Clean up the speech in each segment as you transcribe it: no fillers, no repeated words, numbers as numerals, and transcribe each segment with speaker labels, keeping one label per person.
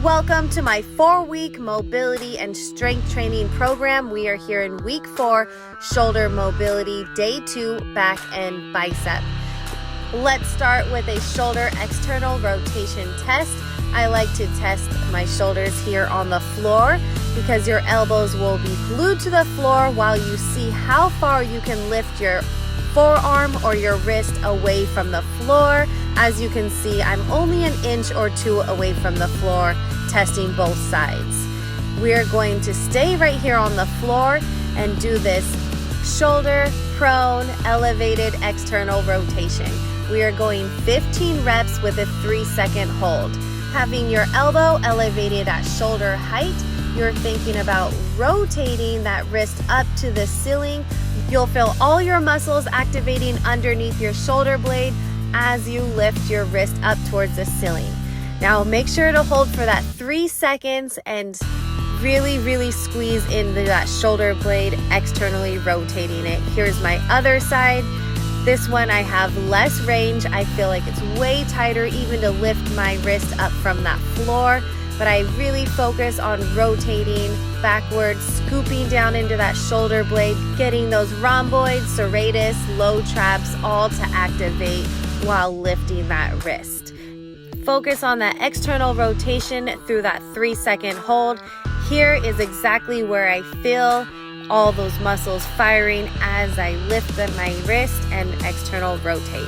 Speaker 1: Welcome to my 4-week mobility and strength training program. We are here in week 4, shoulder mobility, day 2, back and bicep. Let's start with a shoulder external rotation test. I like to test my shoulders here on the floor because your elbows will be glued to the floor while you see how far you can lift your forearm or your wrist away from the floor. As you can see, I'm only an inch or 2 away from the floor, testing both sides. We're going to stay right here on the floor and do this shoulder prone elevated external rotation. We are going 15 reps with a 3-second hold. Having your elbow elevated at shoulder height, you're thinking about rotating that wrist up to the ceiling. You'll feel all your muscles activating underneath your shoulder blade as you lift your wrist up towards the ceiling. Now make sure to hold for that 3 seconds and really squeeze into that shoulder blade, externally rotating it. Here's my other side. This one I have less range. I feel like it's way tighter even to lift my wrist up from that floor, but I really focus on rotating backwards, scooping down into that shoulder blade, getting those rhomboids, serratus, low traps all to activate while lifting that wrist. Focus on that external rotation through that 3-second hold. Here is exactly where I feel all those muscles firing as I lift my wrist and external rotate.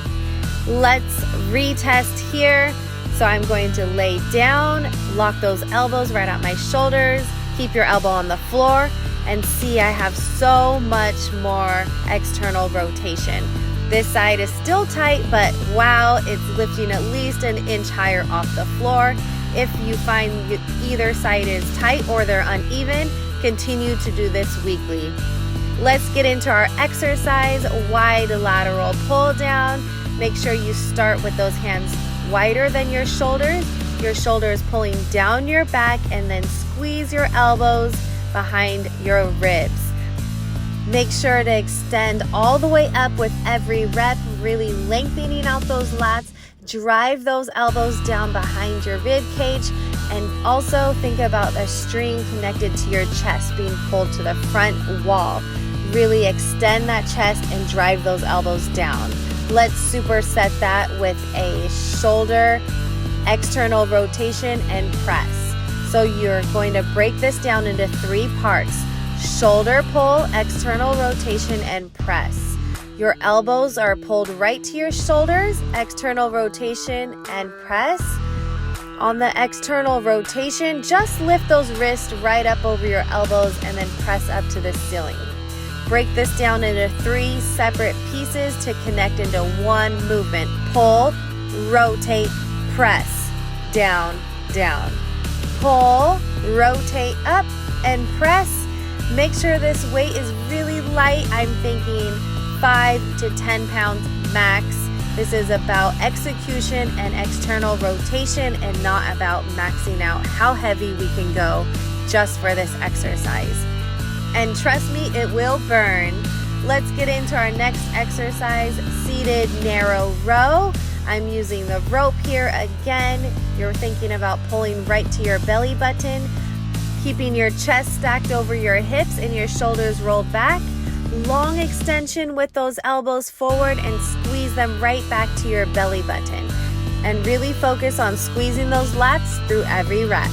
Speaker 1: Let's retest here. So I'm going to lay down, lock those elbows right at my shoulders, keep your elbow on the floor, and see I have so much more external rotation. This side is still tight, but wow, it's lifting at least an inch higher off the floor. If you find either side is tight or they're uneven, continue to do this weekly. Let's get into our exercise, wide lateral pull down. Make sure you start with those hands wider than your shoulders pulling down your back, and then squeeze your elbows behind your ribs. Make sure to extend all the way up with every rep, really lengthening out those lats. Drive those elbows down behind your rib cage, and also think about a string connected to your chest being pulled to the front wall. Really extend that chest and drive those elbows down. Let's superset that with a shoulder external rotation and press. So you're going to break this down into 3 parts. Shoulder pull, external rotation, and press. Your elbows are pulled right to your shoulders, external rotation, and press. On the external rotation, just lift those wrists right up over your elbows and then press up to the ceiling. Break this down into 3 separate pieces to connect into one movement. Pull, rotate, press, down, down. Pull, rotate up, and press. Make sure this weight is really light. I'm thinking 5 to 10 pounds max. This is about execution and external rotation and not about maxing out how heavy we can go just for this exercise. And trust me, it will burn. Let's get into our next exercise, seated narrow row. I'm using the rope here again. You're thinking about pulling right to your belly button, keeping your chest stacked over your hips and your shoulders rolled back. Long extension with those elbows forward and squeeze them right back to your belly button. And really focus on squeezing those lats through every rep.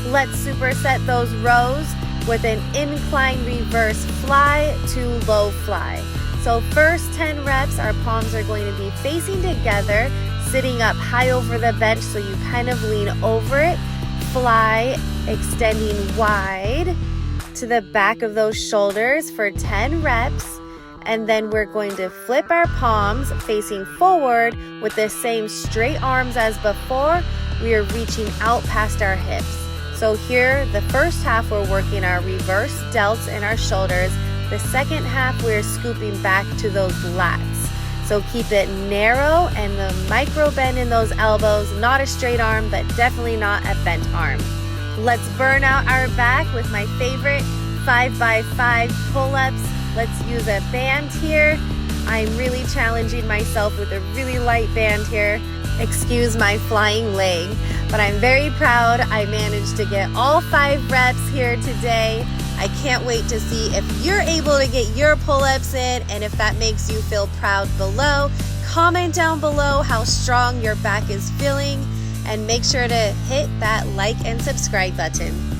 Speaker 1: Let's superset those rows with an incline reverse fly to low fly. So first 10 reps, our palms are going to be facing together, sitting up high over the bench so you kind of lean over it. Fly, extending wide to the back of those shoulders for 10 reps. And then we're going to flip our palms facing forward with the same straight arms as before. We are reaching out past our hips. So here, the first half, we're working our reverse delts in our shoulders. The second half, we're scooping back to those lats. So keep it narrow and the micro bend in those elbows, not a straight arm, but definitely not a bent arm. Let's burn out our back with my favorite 5x5 pull-ups. Let's use a band here. I'm really challenging myself with a really light band here. Excuse my flying leg. but I'm very proud I managed to get all 5 reps here today. I can't wait to see if you're able to get your pull-ups in, and if that makes you feel proud below. Comment down below how strong your back is feeling, and make sure to hit that like and subscribe button.